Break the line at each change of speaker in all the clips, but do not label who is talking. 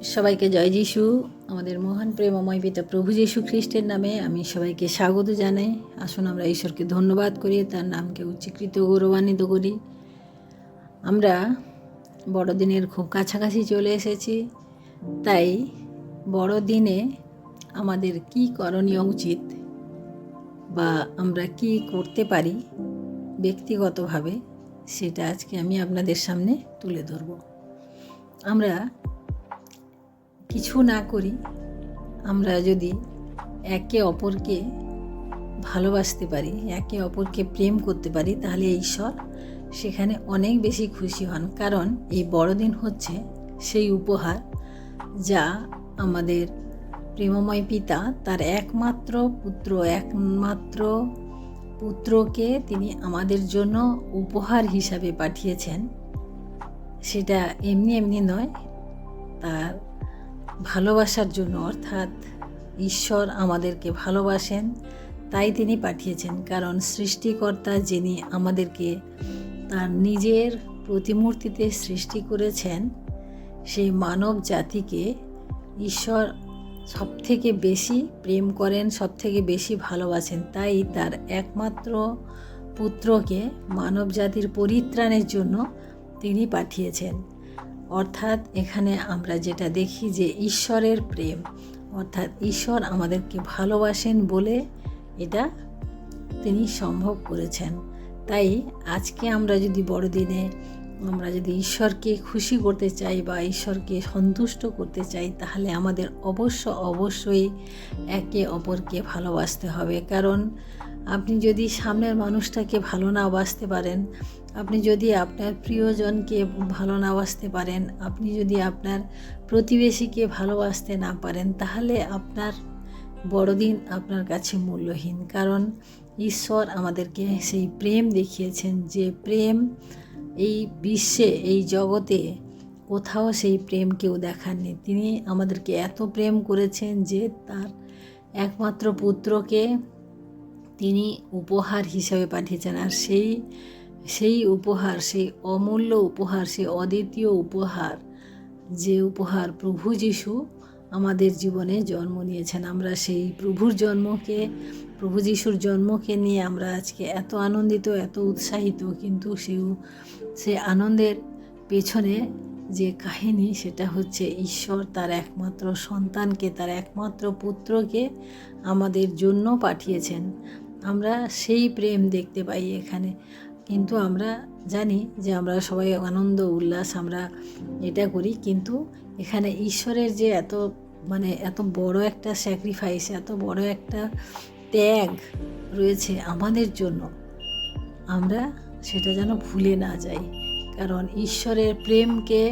সবাইকে জয় যিশু। আমাদের মহান প্রেমময় পিতা প্রভু যীশু খ্রিস্টের নামে আমি সবাইকে স্বাগত জানাই। আসুন আমরা ঈশ্বরকে ধন্যবাদ করি, তার নামকে উচ্চীকৃত গৌরবান্বিত করি। আমরা বড়দিনের খুব কাছাকাছি চলে এসেছি, তাই বড়দিনে আমাদের কি করণীয় উচিত বা আমরা কি করতে পারি ব্যক্তিগতভাবে, সেটা আজকে আমি আপনাদের সামনে তুলে ধরব। আমরা কিছু না করি, আমরা যদি একে অপরকে ভালোবাসতে পারি, একে অপরকে প্রেম করতে পারি, তাহলে ঈশ্বর সেখানে অনেক বেশি খুশি হন। কারণ এই বড়দিন হচ্ছে সেই উপহার যা আমাদের প্রেমময় পিতা তার একমাত্র পুত্রকে তিনি আমাদের জন্য উপহার হিসাবে পাঠিয়েছেন। সেটা এমনি এমনি নয়, তার ভালোবাসার জন্য। অর্থাৎ ঈশ্বর আমাদেরকে ভালোবাসেন, তাই তিনি পাঠিয়েছেন। কারণ সৃষ্টিকর্তা যিনি আমাদেরকে তার নিজের প্রতিমূর্তিতে সৃষ্টি করেছেন, সেই মানব জাতিকে ঈশ্বর সবথেকে বেশি প্রেম করেন, সবথেকে বেশি ভালোবাসেন। তাই তার একমাত্র পুত্রকে মানব জাতির পরিত্রাণের জন্য তিনি পাঠিয়েছেন। অর্থাৎ এখানে আমরা যেটা দেখি যে ঈশ্বরের প্রেম, অর্থাৎ ঈশ্বর আমাদেরকে ভালোবাসেন বলে এটা তিনি সম্ভব করেছেন। তাই আজকে আমরা যদি বড়দিনে আমরা যদি ঈশ্বরকে খুশি করতে চাই বা ঈশ্বরকে সন্তুষ্ট করতে চাই, তাহলে আমাদের অবশ্যই একে অপরকে ভালোবাসতে হবে। কারণ আপনি যদি সামনের মানুষটাকে ভালো না বাসতে পারেন, আপনি যদি আপনার প্রিয়জনকে ভালো না বাসতে পারেন, আপনি যদি আপনার প্রতিবেশীকে ভালোবাসতে না পারেন, তাহলে আপনার বড়দিন আপনার কাছে মূল্যহীন। কারণ ঈশ্বর আমাদেরকে সেই প্রেম দেখিয়েছেন, যে প্রেম এই বিশ্বে, এই জগতে কোথাও সেই প্রেম কেউ দেখাননি। তিনি আমাদেরকে এত প্রেম করেছেন যে তার একমাত্র পুত্রকে তিনি উপহার হিসেবে পাঠিয়েছেন। আর সেই উপহার, সেই অমূল্য উপহার, সেই অদ্বিতীয় উপহার, যে উপহার প্রভু যিশু আমাদের জীবনে জন্ম নিয়েছেন। আমরা সেই প্রভু যিশুর জন্মকে নিয়ে আমরা আজকে এত আনন্দিত, এত উৎসাহিত। কিন্তু সে আনন্দের পেছনে যে কাহিনী, সেটা হচ্ছে ঈশ্বর তার একমাত্র সন্তানকে, তার একমাত্র পুত্রকে আমাদের জন্য পাঠিয়েছেন। আমরা সেই প্রেম দেখতে পাই এখানে। কিন্তু আমরা জানি যে আমরা সবাই আনন্দ উল্লাস আমরা এটা করি, কিন্তু এখানে ঈশ্বরের যে এত বড় একটা স্যাক্রিফাইস, এত বড় একটা ত্যাগ রয়েছে আমাদের জন্য, আমরা সেটা যেন ভুলে না যাই। কারণ ঈশ্বরের প্রেমকে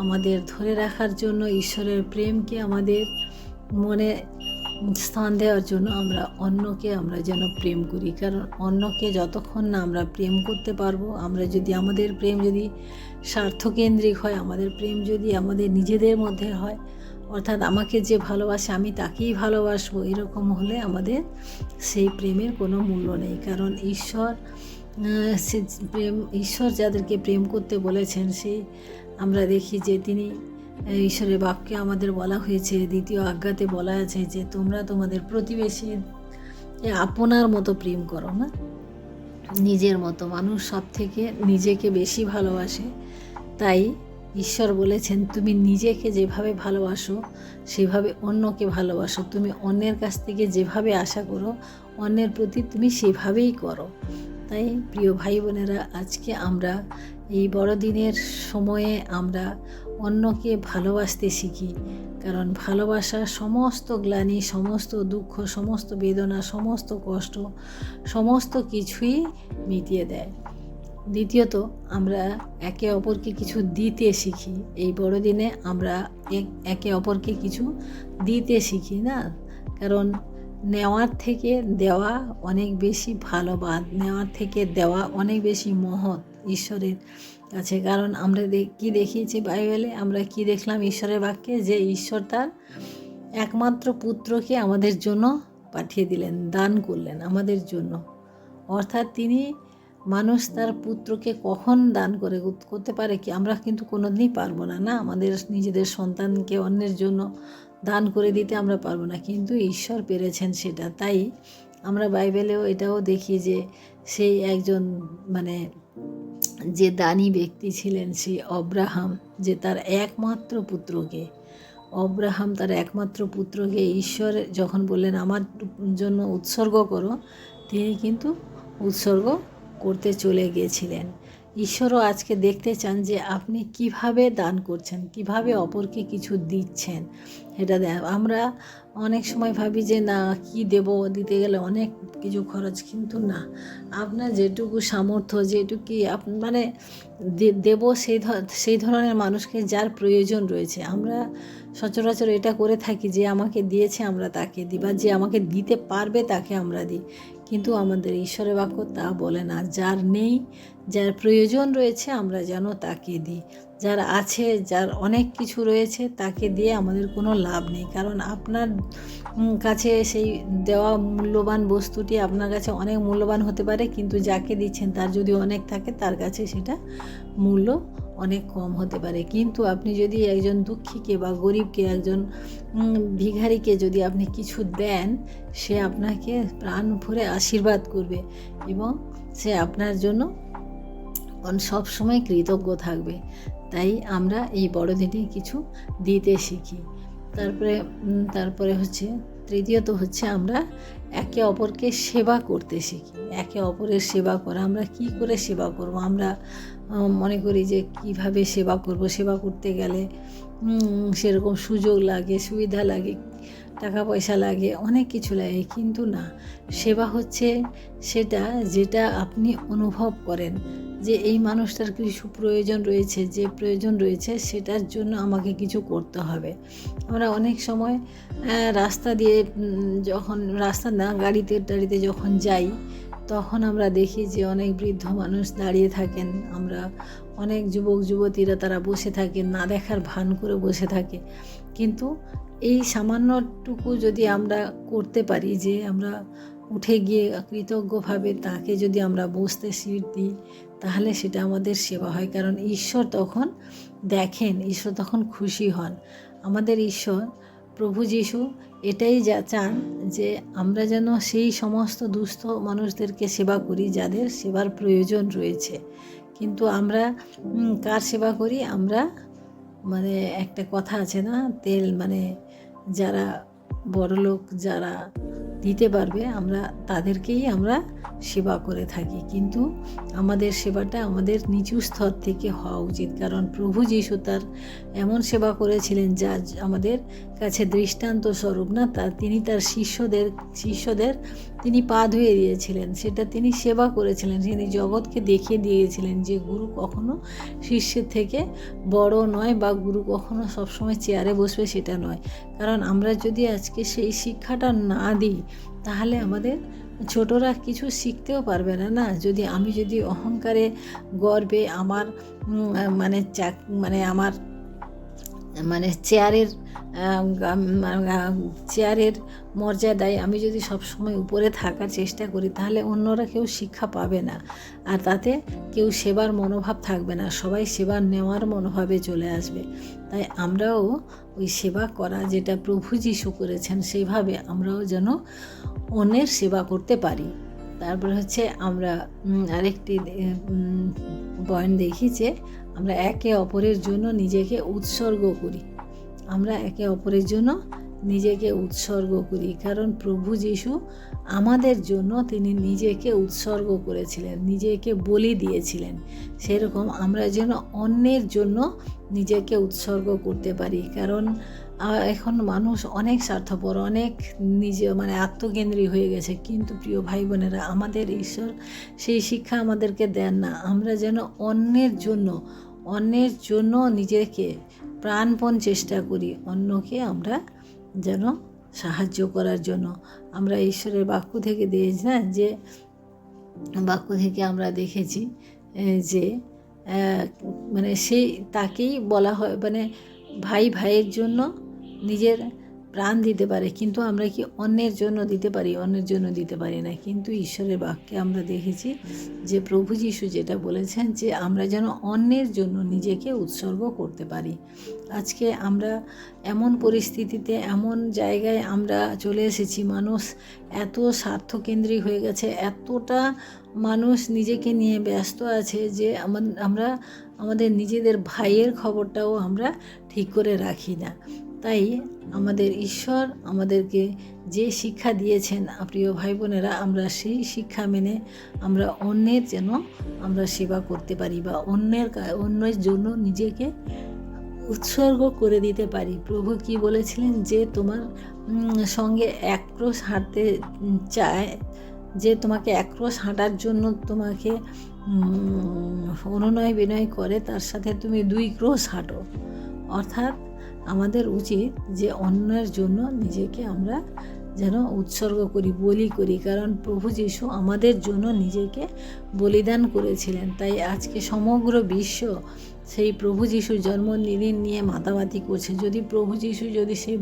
আমাদের ধরে রাখার জন্য, ঈশ্বরের প্রেমকে আমাদের মনে স্থান দেওয়ার জন্য আমরা যেন প্রেম করি। কারণ অন্যকে যতক্ষণ না আমরা প্রেম করতে পারবো, আমাদের প্রেম যদি স্বার্থকেন্দ্রিক হয়, আমাদের প্রেম যদি আমাদের নিজেদের মধ্যে হয়, অর্থাৎ আমাকে যে ভালোবাসে আমি তাকেই ভালোবাসবো, এরকম হলে আমাদের সেই প্রেমের কোনো মূল্য নেই। কারণ ঈশ্বর যাদেরকে প্রেম করতে বলেছেন, সেই আমরা দেখি যে তিনি ঈশ্বরের বাক্যে আমাদের বলা হয়েছে, দ্বিতীয় আজ্ঞাতে বলা আছে যে তোমরা তোমাদের প্রতিবেশীর আপনার মতো প্রেম করো না, নিজের মতো। মানুষ সব থেকে নিজেকে বেশি ভালোবাসে। তাই ঈশ্বর বলেছেন, তুমি নিজেকে যেভাবে ভালোবাসো সেভাবে অন্যকে ভালোবাসো। তুমি অন্যের কাছ থেকে যেভাবে আশা করো, অন্যের প্রতি তুমি সেভাবেই করো। তাই প্রিয় ভাই বোনেরা, আজকে আমরা এই বড়দিনের সময়ে আমরা অন্যকে ভালোবাসতে শিখি। কারণ ভালোবাসা সমস্ত গ্লানি, সমস্ত দুঃখ, সমস্ত বেদনা, সমস্ত কষ্ট, সমস্ত কিছুই মিটিয়ে দেয়। দ্বিতীয়ত, আমরা একে অপরকে কিছু দিতে শিখি। এই বড়দিনে আমরা একে অপরকে কিছু দিতে শিখি না। কারণ নেওয়ার থেকে দেওয়া অনেক বেশি ভালো, বা নেওয়ার থেকে দেওয়া অনেক বেশি মহৎ ঈশ্বরের কাছে। কারণ আমরা কি দেখিয়েছি বাইবেলে, আমরা কি দেখলাম ঈশ্বরের বাক্যে, যে ঈশ্বর তার একমাত্র পুত্রকে আমাদের জন্য পাঠিয়ে দিলেন, দান করলেন আমাদের জন্য। অর্থাৎ তিনি মানুষ তার পুত্রকে কখন দান করতে পারে কি? আমরা কিন্তু কোনোদিনই পারবো না, না আমাদের নিজেদের সন্তানকে অন্যের জন্য দান করে দিতে আমরা পারবো না, কিন্তু ঈশ্বর পেরেছেন সেটা। তাই আমরা বাইবেলেও এটাও দেখি যে সেই একজন মানে যে দানী ব্যক্তি ছিলেন সেই অব্রাহাম, যে তার একমাত্র পুত্রকে অব্রাহাম তার একমাত্র পুত্রকে ঈশ্বর যখন বললেন আমার জন্য উৎসর্গ করো, তিনি কিন্তু উৎসর্গ করতে চলে গিয়েছিলেন। ঈশ্বরও আজকে দেখতে চান যে আপনি কিভাবে দান করছেন, কিভাবে অপরকে কিছু দিচ্ছেন। এটা আমরা অনেক সময় ভাবি যে না কি দেব, দিতে গেলে অনেক কিছু খরচ, কিন্তু না, আপনার যেটুকু সামর্থ্য, যেটুকু মানে দেব সেই ধরনের মানুষকে যার প্রয়োজন রয়েছে। আমরা সচরাচর এটা করে থাকি যে আমাকে দিয়েছে আমরা তাকে দিই, বা যে আমাকে দিতে পারবে তাকে আমরা দিই, কিন্তু আমাদের ঈশ্বরের বাক্য তা বলে না। যার নেই, যার প্রয়োজন রয়েছে আমরা যেন তাকে দিই। যার আছে, যার অনেক কিছু রয়েছে তাকে দিয়ে আমাদের কোনো লাভ নেই, কারণ আপনার কাছে সেই দেওয়া মূল্যবান বস্তুটি আপনার কাছে অনেক মূল্যবান হতে পারে, কিন্তু যাকে দিচ্ছেন তার যদি অনেক থাকে তার কাছে সেটা মূল্য অনেক কম হতে পারে। কিন্তু আপনি যদি একজন দুঃখীকে বা গরিবকে, একজন ভিখারিকে যদি আপনি কিছু দেন, সে আপনাকে প্রাণ ভরে আশীর্বাদ করবে এবং সে আপনার জন্য সব সময় কৃতজ্ঞ থাকবে। তাই আমরা এই বড়দিনে কিছু দিতে শিখি। তারপরে হচ্ছে তৃতীয়ত হচ্ছে আমরা একে অপরকে সেবা করতে শিখি। একে অপরের সেবা করা, আমরা কি করে সেবা করব? আমরা মনে করি যে কিভাবে সেবা করব, সেবা করতে গেলে সেরকম সুযোগ লাগে, সুবিধা লাগে, টাকা পয়সা লাগে, অনেক কিছু লাগে, কিন্তু না, সেবা হচ্ছে সেটা যেটা আপনি অনুভব করেন যে এই মানুষটার কিছু প্রয়োজন রয়েছে, যে প্রয়োজন রয়েছে সেটার জন্য আমাকে কিছু করতে হবে। আমরা অনেক সময় রাস্তা দিয়ে যখন গাড়িতে যখন যাই, তখন আমরা দেখি যে অনেক বৃদ্ধ মানুষ দাঁড়িয়ে থাকেন, আমরা অনেক যুবক যুবতীরা তারা বসে থাকে, না দেখার ভান করে বসে থাকে। কিন্তু এই সামান্যটুকু যদি আমরা করতে পারি, যে আমরা উঠে গিয়ে কৃতজ্ঞভাবে তাকে যদি আমরা বসতে সিট দিই, তাহলে সেটা আমাদের সেবা হয়। কারণ ঈশ্বর তখন দেখেন, ঈশ্বর তখন খুশি হন। আমাদের ঈশ্বর প্রভু যীশু এটাই চান যে আমরা যেন সেই সমস্ত দুস্থ মানুষদেরকে সেবা করি যাদের সেবার প্রয়োজন রয়েছে। কিন্তু আমরা কার সেবা করি? আমরা মানে একটা কথা আছে না, তেল মানে যারা বড়লোক, যারা দিতে পারবে, আমরা তাদেরকেই আমরা সেবা করে থাকি। কিন্তু আমাদের সেবাটা আমাদের নিচু স্তর থেকে হওয়া উচিত, কারণ প্রভু যীশু তার এমন সেবা করেছিলেন যা আমাদের কাছে দৃষ্টান্ত স্বরূপ, না তিনি তার শিষ্যদের তিনি পা ধুয়ে দিয়েছিলেন, সেটা তিনি সেবা করেছিলেন। তিনি জগৎকে দেখিয়ে দিয়েছিলেন যে গুরু কখনো শিষ্যের থেকে বড় নয়, বা গুরু কখনো সবসময় চেয়ারে বসবে সেটা নয়। কারণ আমরা যদি আজকে সেই শিক্ষাটা না দিই, তাহলে আমাদের ছোটরা কিছু শিখতেও পারবে না। না, আমি যদি অহংকারে, গর্বে আমার আমার চেয়ারের মর্যাদায় আমি যদি সবসময় উপরে থাকার চেষ্টা করি, তাহলে অন্যরা কেউ শিক্ষা পাবে না, আর তাতে কেউ সেবার মনোভাব থাকবে না, সবাই সেবার নেওয়ার মনোভাবে চলে আসবে। তাই আমরাও ওই সেবা করা যেটা প্রভু যীশু করেছেন, সেইভাবে আমরাও যেন অন্যের সেবা করতে পারি। তারপরে হচ্ছে আমরা আরেকটি পয়েন্ট দেখি যে আমরা একে অপরের জন্য নিজেকে উৎসর্গ করি। আমরা একে অপরের জন্য নিজেকে উৎসর্গ করি, কারণ প্রভু যীশু আমাদের জন্য তিনি নিজেকে উৎসর্গ করেছিলেন, নিজেকে বলি দিয়েছিলেন। সেরকম আমরা যেন অন্যের জন্য নিজেকে উৎসর্গ করতে পারি। কারণ এখন মানুষ অনেক স্বার্থপর, অনেক আত্মকেন্দ্রিক হয়ে গেছে। কিন্তু প্রিয় ভাই বোনেরা, আমাদের ঈশ্বর সেই শিক্ষা আমাদেরকে দেন না। আমরা যেন অন্যের জন্য নিজেকে প্রাণপণ চেষ্টা করি, অন্যকে আমরা যেন সাহায্য করার জন্য। আমরা ঈশ্বরের বাক্য থেকে আমরা দেখেছি যে সেই তাকেই বলা হয়, ভাই ভাইয়ের জন্য নিজের প্রাণ দিতে পারে, কিন্তু আমরা কি অন্যের জন্য দিতে পারি? অন্যের জন্য দিতে পারি না। কিন্তু ঈশ্বরের বাক্যে আমরা দেখেছি যে প্রভু যীশু যেটা বলেছেন যে আমরা যেন অন্যের জন্য নিজেকে উৎসর্গ করতে পারি। আজকে আমরা এমন পরিস্থিতিতে, এমন জায়গায় আমরা চলে এসেছি, মানুষ এত স্বার্থকেন্দ্রিক হয়ে গেছে, এতটা মানুষ নিজেকে নিয়ে ব্যস্ত আছে যে আমরা আমাদের নিজেদের ভাইয়ের খবরটাও আমরা ঠিক করে রাখি না। তাই আমাদের ঈশ্বর আমাদেরকে যে শিক্ষা দিয়েছেন প্রিয় ভাই বোনেরা, আমরা সেই শিক্ষা মেনে আমরা অন্যের যেন আমরা সেবা করতে পারি বা অন্যের জন্য নিজেকে উৎসর্গ করে দিতে পারি। প্রভু কি বলেছিলেন? যে তোমার সঙ্গে এক ক্রোশ হাঁটতে চায়, যে তোমাকে এক ক্রোশ হাঁটার জন্য তোমাকে অনুনয় বিনয় করে, তার সাথে তুমি 2 ক্রোশ হাঁটো। অর্থাৎ আমাদের উচিত যে অন্যের জন্য নিজেকে আমরা যেন উৎসর্গ করি, বলি করি, কারণ প্রভু যীশু আমাদের জন্য নিজেকে বলিদান করেছিলেন। তাই আজকে সমগ্র বিশ্ব সেই প্রভু যীশুর জন্মদিন নিয়ে মাতামাতি করছে। যদি প্রভু যীশু যদি সেই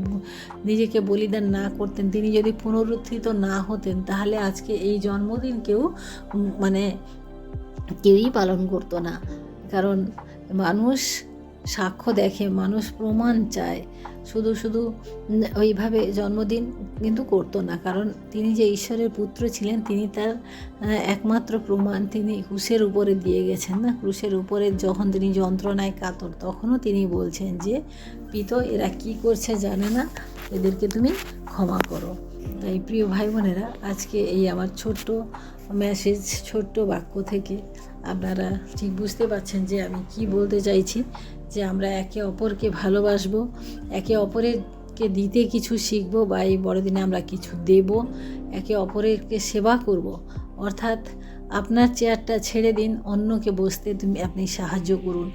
নিজেকে বলিদান না করতেন, তিনি যদি পুনরুত্থিত না হতেন, তাহলে আজকে এই জন্মদিন কেউই পালন করতো না। কারণ মানুষ সাক্ষ্য দেখে, মানুষ প্রমাণ চায়, শুধু ওইভাবে জন্মদিন কিন্তু করতো না। কারণ তিনি যে ঈশ্বরের পুত্র ছিলেন, তিনি তার একমাত্র প্রমাণ তিনি ক্রুশের উপরে দিয়ে গেছেন না। ক্রুশের উপরে যখন তিনি যন্ত্রণায় কাতর, তখনও তিনি বলছেন যে পিতা, এরা কি করছে জানে না, এদেরকে তুমি ক্ষমা করো। তাই প্রিয় ভাই বোনেরা, আজকে এই আমার ছোট্ট মেসেজ, ছোট্ট বাক্য থেকে আপনারা ঠিক বুঝতে পারছেন যে আমি কি বলতে চাইছি। যে আমরা একে অপরকে ভালোবাসবো, একে অপরকে দিতে কিছু শিখবো, বা এই বড়দিনে আমরা কিছু দেব, একে অপরকে সেবা করব। অর্থাৎ আপনার চেয়ারটা ছেড়ে দিন, অন্যকে বসতে আপনি সাহায্য করুন।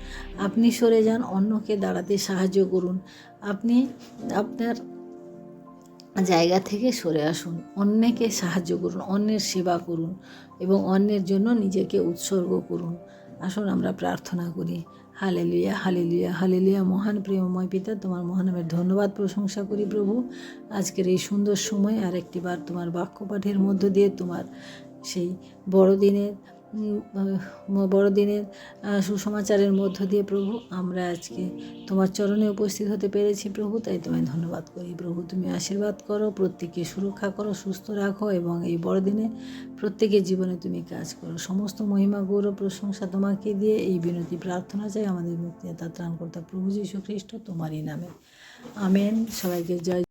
আপনি সরে যান, অন্যকে দাঁড়াতে সাহায্য করুন। আপনি আপনার জায়গা থেকে সরে আসুন, অন্যকে সাহায্য করুন, অন্যের সেবা করুন এবং অন্যের জন্য নিজেকে উৎসর্গ করুন। আসুন আমরা প্রার্থনা করি। Hallelujah, hallelujah, hallelujah. মহান প্রেমময় পিতা, তোমার মহানামের ধন্যবাদ প্রশংসা করি প্রভু। আজকের এই সুন্দর সময় আরেকটি বার তোমার বাক্য পাঠের মধ্য দিয়ে তোমার সেই বড়দিনের সুসমাচারের মধ্য দিয়ে প্রভু আমরা আজকে তোমার চরণে উপস্থিত হতে পেরেছি প্রভু। তাই তোমায় ধন্যবাদ করি প্রভু। তুমি আশীর্বাদ করো, প্রত্যেককে সুরক্ষা করো, সুস্থ রাখো এবং এই বড়দিনে প্রত্যেকের জীবনে তুমি কাজ করো। সমস্ত মহিমা, গৌরব, প্রশংসা তোমাকে দিয়ে এই বিনতি প্রার্থনা চাই আমাদের মুক্তিদাতা ত্রাণকর্তা প্রভু যীশু খ্রিস্ট তোমারই নামে, আমেন। সবাইকে জয়।